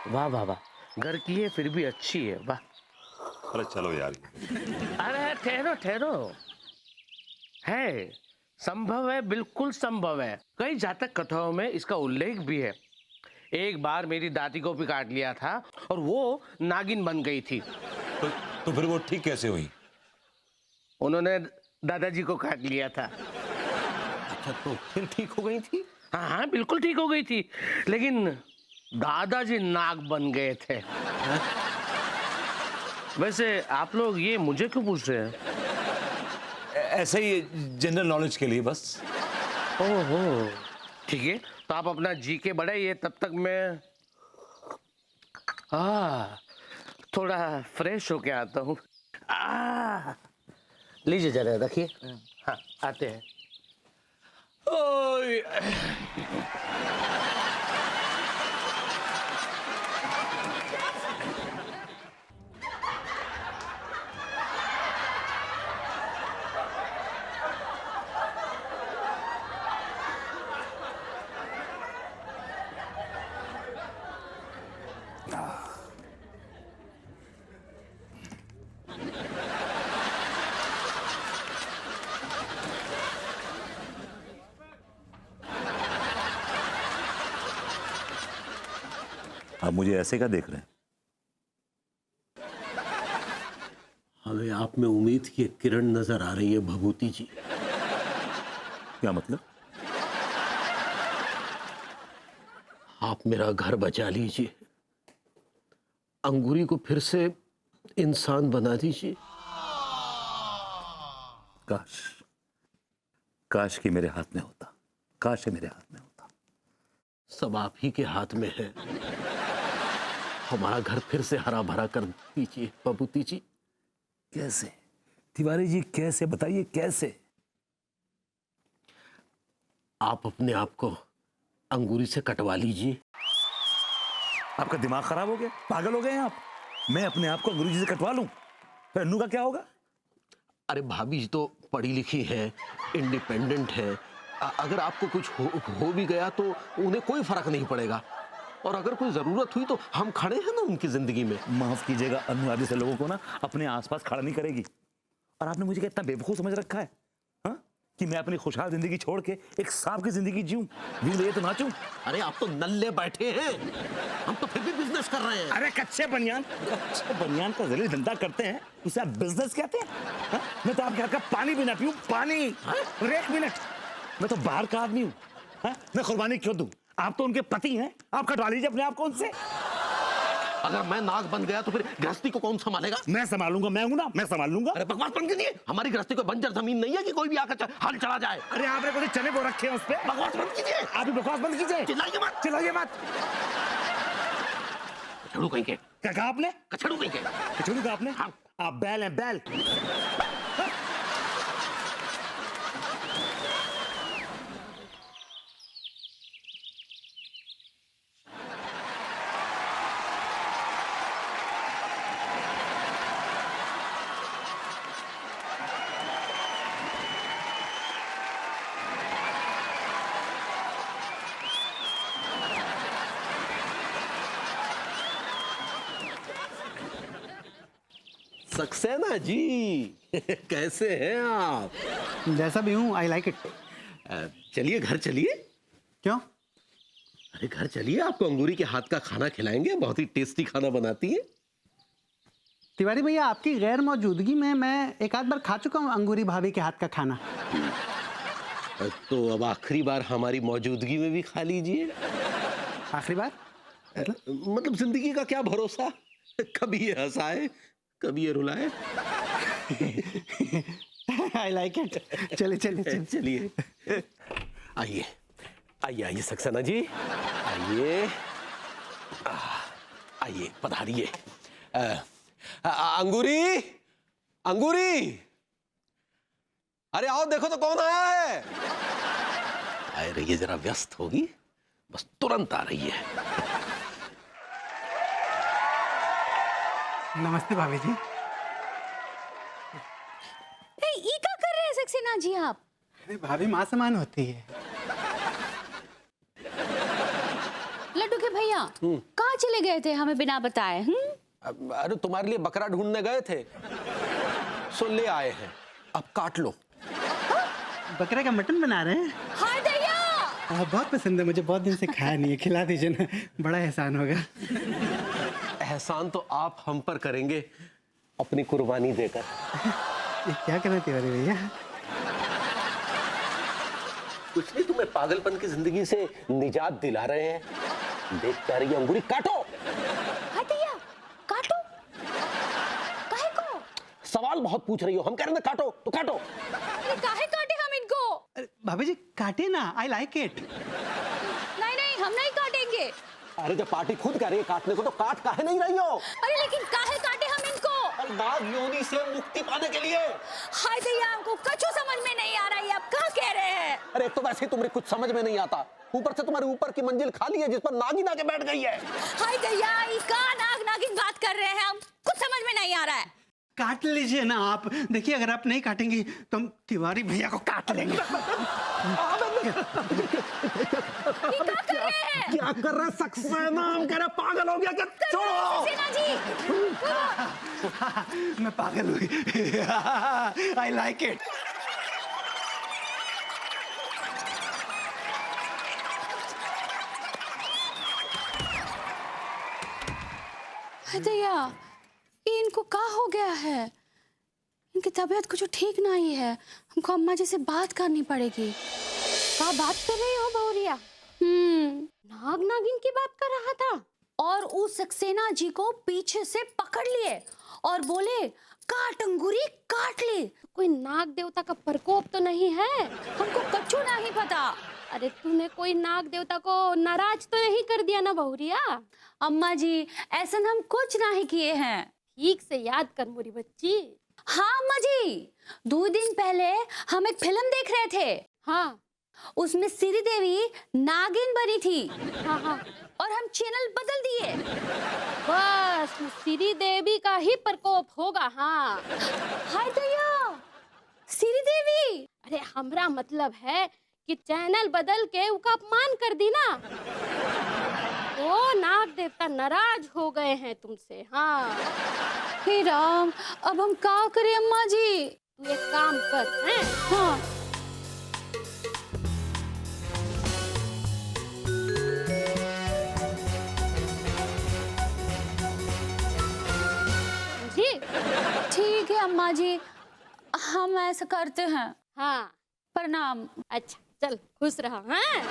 वाह वाह वाह, घर की है फिर भी अच्छी है, वाह। अरे चलो यार। अरे ठहरो ठहरो, है संभव है, बिल्कुल संभव है। कई जातक कथाओं में इसका उल्लेख भी है। एक बार मेरी दादी को भी काट लिया था और वो नागिन बन गई थी। तो, तो फिर वो ठीक कैसे हुई? उन्होंने दादाजी को काट लिया था। अच्छा, तो फिर ठीक हो गई थी? हाँ हाँ, बिल्कुल ठीक हो गई थी, लेकिन दादाजी नाग बन गए थे। वैसे आप लोग ये मुझे क्यों पूछ रहे हैं? ऐसे ही जनरल नॉलेज के लिए बस। ओहो, ठीक है, तो आप अपना जी के बढ़ाइए, तब तक मैं थोड़ा फ्रेश होके आता हूँ। लीजिए जरा रखिए। हाँ, आते हैं। ओए, आप मुझे ऐसे क्या देख रहे हैं? हमें आप में उम्मीद की एक किरण नजर आ रही है भभूति जी। क्या मतलब? आप मेरा घर बचा लीजिए, अंगूरी को फिर से इंसान बना दीजिए। काश, काश कि मेरे हाथ में होता, काश मेरे हाथ में होता। सब आप ही के हाथ में है। हमारा घर फिर से हरा भरा कर दीजिए भभूति जी। कैसे तिवारी जी, कैसे बताइए कैसे? आप अपने आप को अंगूरी से कटवा लीजिए। आपका दिमाग खराब हो गया? पागल हो गए हैं आप? मैं अपने आप को अंग्रेजी जी से कटवा लूं? फिर अन्नू का क्या होगा? अरे भाभी जी तो पढ़ी लिखी है, इंडिपेंडेंट है। अगर आपको कुछ हो भी गया तो उन्हें कोई फर्क नहीं पड़ेगा, और अगर कोई जरूरत हुई तो हम खड़े हैं ना उनकी जिंदगी में। माफ कीजिएगा, अन्नू आदि से लोगों को ना अपने आसपास खड़ा नहीं करेगी। और आपने मुझे क्या इतना बेवकूफ समझ रखा है? हाँ, कि मैं अपनी खुशहाल जिंदगी छोड़ के एक सांप की जिंदगी जीऊं, ये तो नाचूं? अरे आप तो नल्ले बैठे हैं, हम तो फिर भी बिजनेस कर रहे हैं। अरे कच्चे बनियान का जलील धंधा करते हैं, उसे आप बिजनेस कहते हैं? हाँ? मैं तो आपके हाथ का पानी भी ना पीऊं, पानी। एक मिनट, मैं तो बाहर का आदमी हूँ। हाँ? मैं कुर्बानी क्यों दूं? आप तो उनके पति हैं, आप कटवा लीजिए अपने आप को उनसे। अगर मैं नाग बन गया तो फिर गृहस्थी को कौन संभालेगा? मैं संभालूंगा, मैं हूं ना, मैं संभाल लूंगा। अरे बकवास बंद कीजिए, हमारी गृहस्थी कोई बंजर जमीन नहीं है कि कोई भी आकर हाल चला जाए। अरे आपने कोई चने को रखे हैं उस पे? बकवास बंद कीजिए। आप भी बकवास बंद कीजिए। चिल्लाइए मत, चिल्लाइए मत। कछड़ू कहीं के। क्या कहा आपने? कछड़ू कहीं के। कछड़ू कहा आपने? हाँ। आप बैल हैं, बैल। सक्सेना जी कैसे हैं आप? जैसा भी हूँ, आई लाइक इट। चलिए घर चलिए। क्यों? अरे घर चलिए, आपको अंगूरी के हाथ का खाना खिलाएंगे, बहुत ही टेस्टी खाना बनाती है। तिवारी भैया, आपकी गैर मौजूदगी में मैं एक आध बार खा चुका हूँ अंगूरी भाभी के हाथ का खाना। तो अब आखिरी बार हमारी मौजूदगी में भी खा लीजिए। आखिरी बार? मतलब जिंदगी का क्या भरोसा, कभी ये हंसाए कभी ये रुलाए। I like it. चलिए चलिए चलिए आइए आइए आइए सक्सेना जी, आइए आइए पधारिए। अंगूरी, अंगूरी, अरे आओ देखो तो कौन आया है। आए रहिए, जरा व्यस्त होगी, बस तुरंत आ रही है। नमस्ते भाभी जी। ये क्या कर रहे हैं सक्सेना जी आप? अरे भाभी माँ समान होती है। लड्डू काटो के भैया कहाँ चले गए थे हमें बिना बताए? अरे तुम्हारे लिए बकरा ढूंढने गए थे, सो ले आए हैं, अब काट लो। बकरे का मटन बना रहे हैं? हाय दैया! बहुत पसंद है मुझे, बहुत दिन से खाया नहीं है, खिला दीजिए ना, बड़ा एहसान होगा। एहसान तो आप हम पर करेंगे अपनी कुर्बानी देकर। ये क्या करना तिवारी भैया? कुछ नहीं, तुम्हें पागलपन की जिंदगी से निजात दिला रहे हैं। देख प्यारी अंगूरी, काटो। हाय दैया, काटो। काहे को? सवाल बहुत पूछ रही हो, हम कह रहे हैं काटो तो काटो। अरे काहे काटे हम इनको? अरे भाभी जी काटे ना, आई लाइक इट। नहीं नहीं, हम नहीं काटेंगे। अरे जब पार्टी खुद कह रही है काटने को तो काट काहे नहीं रही हो? अरे लेकिन काहे काटे हम इनको? और नाग योनि से मुक्ति पाने के लिए। हाय दैया, हमको कछु समझ में नहीं आ रहा है, आप क्या कह रहे हैं? अरे एक तो वैसे ही तुम्हें कुछ समझ में नहीं आता, ऊपर से तुम्हारे ऊपर की मंजिल खाली है जिस पर नागिन आके बैठ गई है। हाय दैया, ये का नाग नागिन बात कर रहे हैं हम, कुछ समझ में नहीं आ रहा है। काट लीजिए ना आप, देखिए अगर आप नहीं काटेंगी तो हम तिवारी भैया को काट लेंगे। ये क्या कर रहे हैं? क्या कर रहे सक्सेना? हम कह रहे पागल हो गया क्या? छोड़ो। सक्सेना जी, मैं पागल हुई। I like it. दैया, ये इनको क्या हो गया है? इनकी तबीयत कुछ ठीक नहीं है, हमको अम्मा जी से बात करनी पड़ेगी। क्या बात कर रही हो बहुरिया? नाग नागिन की बात कर रहा था और उस सक्सेना जी को पीछे से पकड़ लिए और बोले काट अंगूरी काट ली। कोई नाग देवता का प्रकोप तो नहीं है? हमको कच्चू नहीं पता। अरे तूने कोई नाग देवता को नाराज तो नहीं कर दिया ना बहुरिया? अम्मा जी ऐसा हम कुछ नहीं किए हैं। ठीक से याद कर मोरी बच्ची। हाँ अम्मा जी, 2 दिन पहले हम एक फिल्म देख रहे थे। हाँ उसमें श्री देवी नागिन बनी थी। हाँ हाँ, और हम चैनल बदल दिए। बस श्री देवी का ही प्रकोप होगा। हाँ हाय दैया, श्री देवी? अरे हमरा मतलब है कि चैनल बदल के उसका अपमान कर दी ना, तो नाग देवता नाराज हो गए हैं तुमसे। हाँ हे राम, अब हम क्या करें अम्मा जी? तू एक काम कर, हैं? हाँ जी ठीक है अम्मा जी, हम ऐसा करते हैं। हाँ प्रणाम। अच्छा चल खुश रहा। हाँ